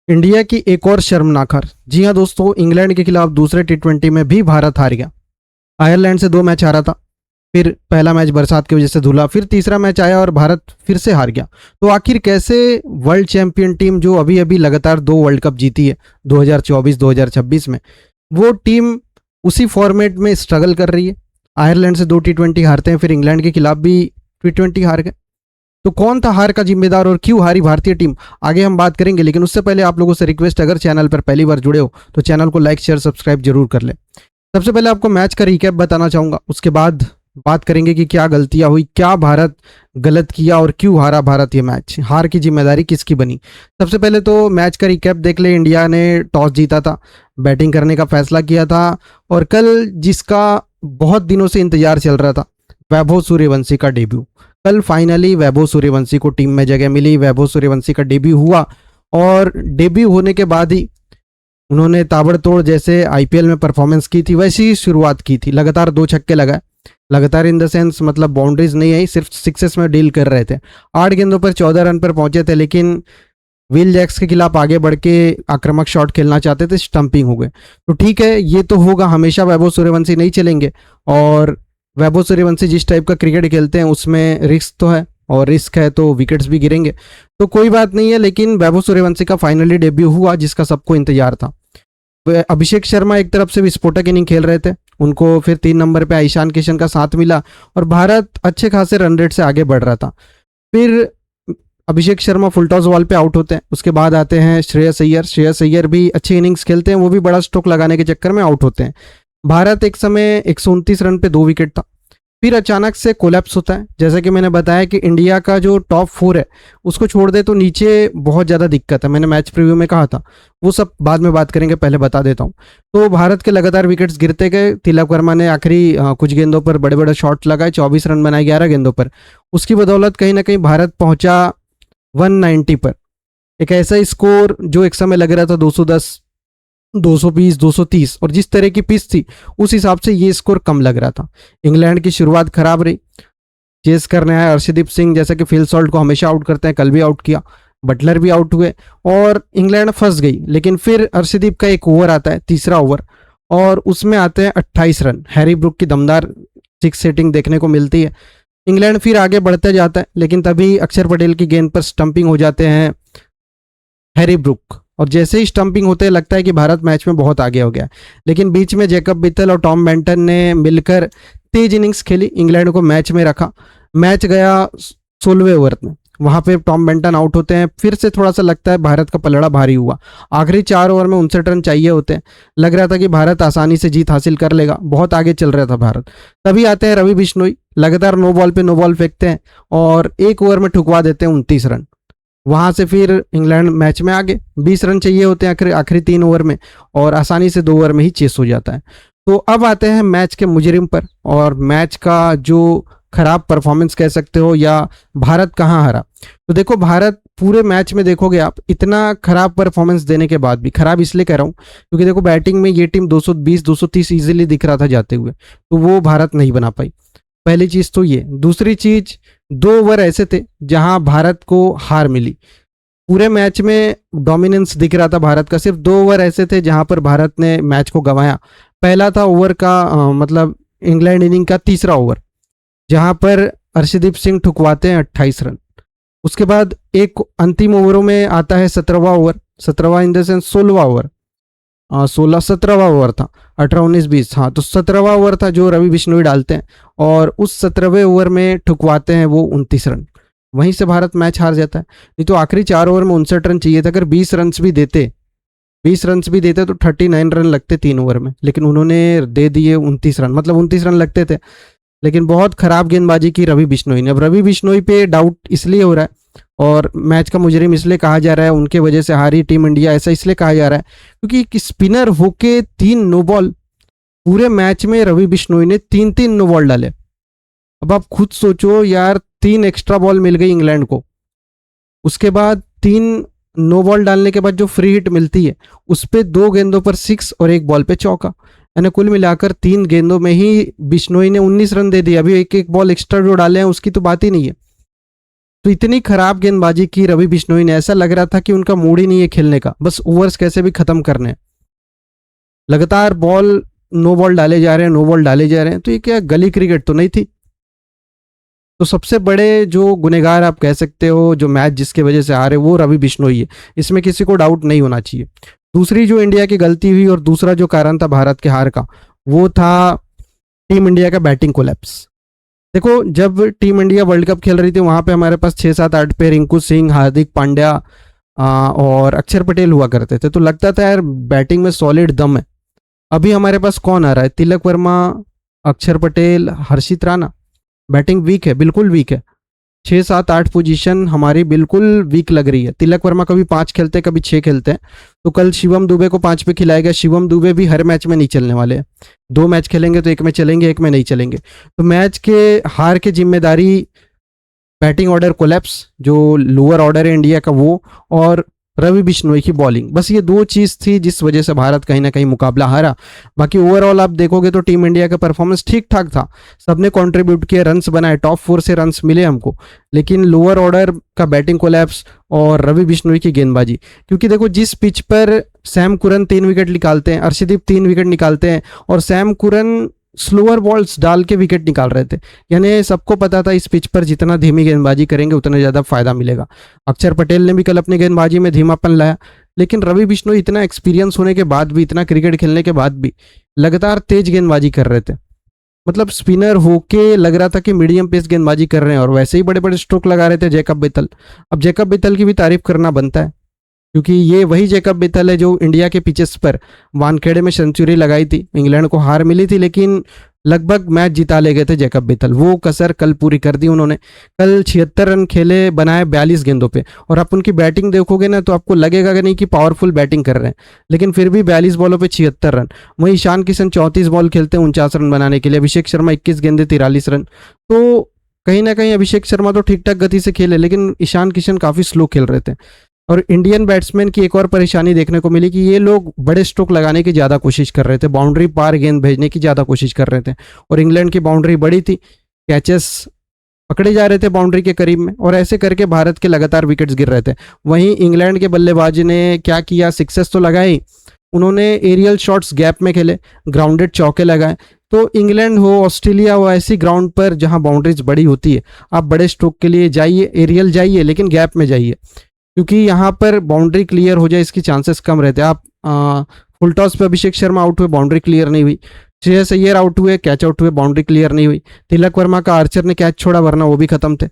India की एक और शर्मनाक हार। जी हाँ दोस्तों, इंग्लैंड के खिलाफ दूसरे टी20 में भी भारत हार गया। आयरलैंड से 2 मैच हारा था, फिर पहला मैच बरसात की वजह से धुला, फिर तीसरा मैच आया और भारत फिर से हार गया। तो आखिर कैसे वर्ल्ड चैंपियन टीम जो अभी अभी लगातार 2 वर्ल्ड कप जीती है 2024 2026 में, वो टीम उसी फॉर्मेट में स्ट्रगल कर रही है। आयरलैंड से 2 टी20 हारते हैं, फिर इंग्लैंड के खिलाफ भी टी20 हार गए। तो कौन था हार का जिम्मेदार और क्यों हारी भारतीय टीम, आगे हम बात करेंगे। लेकिन उससे पहले आप लोगों से रिक्वेस्ट, अगर चैनल पर पहली बार जुड़े हो तो चैनल को लाइक शेयर सब्सक्राइब जरूर कर ले। सबसे पहले आपको मैच का रिकैप बताना चाहूंगा, उसके बाद बात करेंगे कि क्या गलतियां हुई, क्या भारत गलत किया और क्यों हारा भारत ये मैच, हार की जिम्मेदारी किसकी बनी। सबसे पहले तो मैच का रिकैप देख ले। इंडिया ने टॉस जीता था, बैटिंग करने का फैसला किया था और कल जिसका बहुत दिनों से इंतजार चल रहा था, वैभव सूर्यवंशी का डेब्यू, कल फाइनली वैभव सूर्यवंशी को टीम में जगह मिली। वैभव सूर्यवंशी का डेब्यू हुआ और डेब्यू होने के बाद ही उन्होंने ताबड़तोड़ जैसे आईपीएल में परफॉर्मेंस की थी वैसी ही शुरुआत की थी। लगातार 2 छक्के लगाए, लगातार इन द सेंस मतलब बाउंड्रीज नहीं आई, सिर्फ सिक्सेस में डील कर रहे थे। 8 गेंदों पर 14 रन पर पहुंचे थे, लेकिन विल जैक्स के खिलाफ आगे बढ़ के आक्रामक शॉट खेलना चाहते थे, स्टंपिंग हो गए। तो ठीक है, ये तो होगा, हमेशा वैभव सूर्यवंशी नहीं चलेंगे और वैभव सूर्यवंशी जिस टाइप का क्रिकेट खेलते हैं उसमें रिस्क तो है और रिस्क है तो विकेट्स भी गिरेंगे, तो कोई बात नहीं है। लेकिन वैभव सूर्यवंशी का फाइनली डेब्यू हुआ जिसका सबको इंतजार था। अभिषेक शर्मा एक तरफ से विस्फोटक इनिंग खेल रहे थे, उनको फिर 3 नंबर पे ईशान किशन का साथ मिला और भारत अच्छे खासे रन रेट से आगे बढ़ रहा था। फिर Abhishek Sharma full toss ball पे आउट होते हैं, उसके बाद आते हैं श्रेयस अय्यर। श्रेयस अय्यर भी अच्छी इनिंग्स खेलते हैं, वो भी बड़ा स्ट्रोक लगाने के चक्कर में आउट होते हैं। भारत एक समय 129 रन पे 2 विकेट था। फिर अचानक से कोलैप्स होता है। जैसा कि मैंने बताया कि इंडिया का जो टॉप 4 है उसको छोड़ दे तो नीचे बहुत ज़्यादा दिक्कत है, मैंने मैच प्रीव्यू में कहा था, वो सब बाद में बात करेंगे, पहले बता देता हूँ। तो भारत के लगातार विकेट्स गिरते गए। तिलक वर्मा ने आखिरी कुछ गेंदों पर बड़े बड़े शॉट लगाए, 24 रन बनाए 11 गेंदों पर। उसकी बदौलत कहीं ना कहीं भारत पहुंचा 190 पर, एक ऐसा स्कोर जो एक समय लग रहा था 210 220 230, और जिस तरह की पिच थी उस हिसाब से ये स्कोर कम लग रहा था। इंग्लैंड की शुरुआत खराब रही, चेस करने आए अर्शदीप सिंह, जैसा कि फिल सॉल्ट को हमेशा आउट करते हैं, कल भी आउट किया, बटलर भी आउट हुए और इंग्लैंड फंस गई। लेकिन फिर अर्शदीप का एक ओवर आता है, तीसरा ओवर, और उसमें आते हैं 28 रन। हैरी ब्रुक की दमदार 6 सेटिंग देखने को मिलती है। इंग्लैंड फिर आगे बढ़ते जाता है, लेकिन तभी अक्षर पटेल की गेंद पर स्टंपिंग हो जाते हैं हैरी ब्रुक, और जैसे ही स्टंपिंग होते हैं लगता है कि भारत मैच में बहुत आगे हो गया। लेकिन बीच में जैकब बिथल और टॉम बेंटन ने मिलकर तेज इनिंग्स खेली, इंग्लैंड को मैच में रखा। मैच गया 16वें ओवर में, वहां पे टॉम बेंटन आउट होते हैं। फिर से थोड़ा सा लगता है भारत का पलड़ा भारी हुआ। आखिरी 4 ओवर में 59 रन चाहिए होते हैं, लग रहा था कि भारत आसानी से जीत हासिल कर लेगा, बहुत आगे चल रहा था भारत। तभी आते हैं रवि बिश्नोई, लगातार नो बॉल पे नो बॉल फेंकते हैं और एक ओवर में ठुकवा देते हैं 29 रन। वहां से फिर इंग्लैंड मैच में आगे, 20 रन चाहिए होते हैं आखिरी 3 ओवर में और आसानी से 2 ओवर में ही चेस हो जाता है। तो अब आते हैं मैच के मुजरिम पर और मैच का जो खराब परफॉर्मेंस कह सकते हो, या भारत कहाँ हारा। तो देखो, भारत पूरे मैच में देखोगे आप, इतना खराब परफॉर्मेंस देने के बाद भी, खराब इसलिए कह रहा हूँ क्योंकि देखो बैटिंग में ये टीम 220 230 इजीली दिख रहा था जाते हुए, तो वो भारत नहीं बना पाई। पहली चीज तो ये। दूसरी चीज, 2 ओवर ऐसे थे जहां भारत को हार मिली। पूरे मैच में डोमिनेंस दिख रहा था भारत का, सिर्फ 2 ओवर ऐसे थे जहां पर भारत ने मैच को गंवाया। पहला था ओवर का मतलब इंग्लैंड इनिंग का तीसरा ओवर, जहां पर अर्शदीप सिंह ठुकवाते हैं 28 रन। उसके बाद एक अंतिम ओवरों में आता है 17वां ओवर, 17वां इन द सेंस 16वां ओवर, 17वां ओवर था, 18 19 20, हाँ, तो 17वां ओवर था जो रवि बिश्नोई डालते हैं और उस 17वें ओवर में ठुकवाते हैं वो 29 रन। वहीं से भारत मैच हार जाता है। नहीं तो आखिरी 4 ओवर में 59 रन चाहिए था, अगर 20 रन भी देते तो 39 रन लगते 3 ओवर में, लेकिन उन्होंने दे दिए 29 रन, मतलब 29 रन लगते थे। लेकिन बहुत खराब गेंदबाजी की रवि बिश्नोई ने। अब रवि बिश्नोई पे डाउट इसलिए हो रहा है और मैच का मुजरिम इसलिए कहा जा रहा है, उनके वजह से हारी टीम इंडिया, ऐसा इसलिए कहा जा रहा है क्योंकि एक स्पिनर होके 3 नो बॉल, पूरे मैच में रवि बिश्नोई ने 3 नो बॉल डाले। अब आप खुद सोचो यार, 3 एक्स्ट्रा बॉल मिल गई इंग्लैंड को, उसके बाद 3 नो बॉल डालने के बाद जो फ्री हिट मिलती है उस पर 2 गेंदों पर 6 और 1 बॉल पे चौका, यानी कुल मिलाकर 3 गेंदों में ही बिश्नोई ने 19 रन दे दिए। अभी एक एक बॉल एक्स्ट्रा जो डाले हैं उसकी तो बात ही नहीं है। तो इतनी खराब गेंदबाजी की रवि बिश्नोई ने, ऐसा लग रहा था कि उनका मूड ही नहीं है खेलने का, बस ओवर्स कैसे भी खत्म करने हैं। लगातार बॉल, नो बॉल डाले जा रहे हैं, नो बॉल डाले जा रहे हैं, तो ये क्या गली क्रिकेट तो नहीं थी। तो सबसे बड़े जो गुनहगार आप कह सकते हो, जो मैच जिसके वजह से हारे, वो रवि बिश्नोई है, इसमें किसी को डाउट नहीं होना चाहिए। दूसरी जो इंडिया की गलती हुई और दूसरा जो कारण था भारत के हार का, वो था टीम इंडिया का बैटिंग कोलैप्स। देखो, जब टीम इंडिया वर्ल्ड कप खेल रही थी, वहां पे हमारे पास 6 7 8 पे रिंकू सिंह, हार्दिक पांड्या और अक्षर पटेल हुआ करते थे, तो लगता था यार बैटिंग में सॉलिड दम है। अभी हमारे पास कौन आ रहा है? तिलक वर्मा, अक्षर पटेल, हर्षित राणा। बैटिंग वीक है, बिल्कुल वीक है। 6 7 8 पोजीशन हमारी बिल्कुल वीक लग रही है। तिलक वर्मा कभी 5 खेलते हैं, कभी 6 खेलते हैं। तो कल शिवम दुबे को 5 पे खिलाया गया। शिवम दुबे भी हर मैच में नहीं चलने वाले हैं, 2 मैच खेलेंगे तो एक में चलेंगे, एक में नहीं चलेंगे। तो मैच के हार की जिम्मेदारी बैटिंग ऑर्डर कोलैप्स, जो लोअर ऑर्डर है इंडिया का, वो और रवि बिश्नोई की बॉलिंग, बस ये 2 चीज़ थी जिस वजह से भारत कहीं ना कहीं मुकाबला हारा। बाकी ओवरऑल आप देखोगे तो टीम इंडिया का परफॉर्मेंस ठीक ठाक था, सबने कंट्रीब्यूट किया, रन्स बनाए, टॉप 4 से रन्स मिले हमको, लेकिन लोअर ऑर्डर का बैटिंग कोलैप्स और रवि बिश्नोई की गेंदबाजी। क्योंकि देखो, जिस पिच पर सैम कुरन 3 विकेट निकालते हैं, अर्शदीप 3 विकेट निकालते हैं, और सैम कुरन स्लोअर बॉल्स डाल के विकेट निकाल रहे थे, यानी सबको पता था इस पिच पर जितना धीमी गेंदबाजी करेंगे उतना ज़्यादा फायदा मिलेगा। अक्षर पटेल ने भी कल अपनी गेंदबाजी में धीमापन लाया, लेकिन रवि बिश्नोई इतना एक्सपीरियंस होने के बाद भी, इतना क्रिकेट खेलने के बाद भी लगातार तेज गेंदबाजी कर रहे थे। मतलब स्पिनर होके लग रहा था कि मीडियम पेस गेंदबाजी कर रहे हैं, और वैसे ही बड़े बड़े स्ट्रोक लगा रहे थे जैकब बेतल। अब जैकब बेतल की भी तारीफ करना बनता है, क्योंकि ये वही जैकब बेतल है जो इंडिया के पिचेस पर वानखेड़े में सेंचुरी लगाई थी, इंग्लैंड को हार मिली थी, लेकिन लगभग मैच जिता ले गए थे जैकब बेतल। वो कसर कल पूरी कर दी उन्होंने। कल 76 रन खेले, बनाए 42 गेंदों पे, और आप उनकी बैटिंग देखोगे ना तो आपको लगेगा कि नहीं कि पावरफुल बैटिंग कर रहे हैं, लेकिन फिर भी 42 बॉलों पे 76 रन। वहीं ईशान किशन 34 बॉल खेलते हैं 49 रन बनाने के लिए। अभिषेक शर्मा 21 गेंदे 43 रन। तो कहीं ना कहीं अभिषेक शर्मा तो ठीक ठाक गति से खेले, लेकिन ईशान किशन काफ़ी स्लो खेल रहे थे। और इंडियन बैट्समैन की एक और परेशानी देखने को मिली कि ये लोग बड़े स्ट्रोक लगाने की ज़्यादा कोशिश कर रहे थे, बाउंड्री पार गेंद भेजने की ज़्यादा कोशिश कर रहे थे, और इंग्लैंड की बाउंड्री बड़ी थी, कैचेस पकड़े जा रहे थे बाउंड्री के करीब में, और ऐसे करके भारत के लगातार विकेट्स गिर रहे थे। वहीं इंग्लैंड के बल्लेबाज ने क्या किया, सिक्सेस तो लगाई, उन्होंने एरियल शॉट्स गैप में खेले, ग्राउंडेड चौके लगाए। तो इंग्लैंड हो, ऑस्ट्रेलिया हो, ऐसी ग्राउंड पर जहां बाउंड्रीज बड़ी होती है, आप बड़े स्ट्रोक के लिए जाइए, एरियल जाइए, लेकिन गैप में जाइए, क्योंकि यहाँ पर बाउंड्री क्लियर हो जाए इसकी चांसेस कम रहते हैं। आप फुल टॉस पे अभिषेक शर्मा आउट हुए, बाउंड्री क्लियर नहीं हुई। श्रेयस अय्यर आउट हुए, कैच आउट हुए, बाउंड्री क्लियर नहीं हुई। तिलक वर्मा का आर्चर ने कैच छोड़ा, वरना वो भी खत्म थे।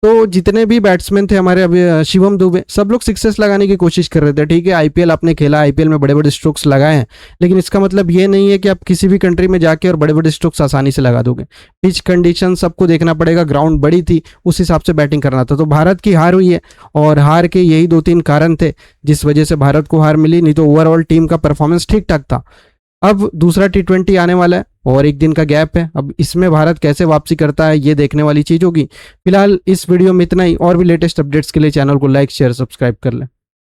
तो जितने भी बैट्समैन थे हमारे, अभी शिवम दुबे, सब लोग सिक्सेस लगाने की कोशिश कर रहे थे। ठीक है, आईपीएल आपने खेला, आईपीएल में बड़े बड़े स्ट्रोक्स लगाए हैं, लेकिन इसका मतलब ये नहीं है कि आप किसी भी कंट्री में जाके और बड़े बड़े स्ट्रोक्स आसानी से लगा दोगे। पिच कंडीशन सबको देखना पड़ेगा, ग्राउंड बड़ी थी, उस हिसाब से बैटिंग करना था। तो भारत की हार हुई है, और हार के यही 2 3 कारण थे जिस वजह से भारत को हार मिली, नहीं तो ओवरऑल टीम का परफॉर्मेंस ठीक ठाक था। अब दूसरा T20 आने वाला है और 1 दिन का गैप है, अब इसमें भारत कैसे वापसी करता है ये देखने वाली चीज़ होगी। फिलहाल इस वीडियो में इतना ही, और भी लेटेस्ट अपडेट्स के लिए चैनल को लाइक शेयर सब्सक्राइब कर लें।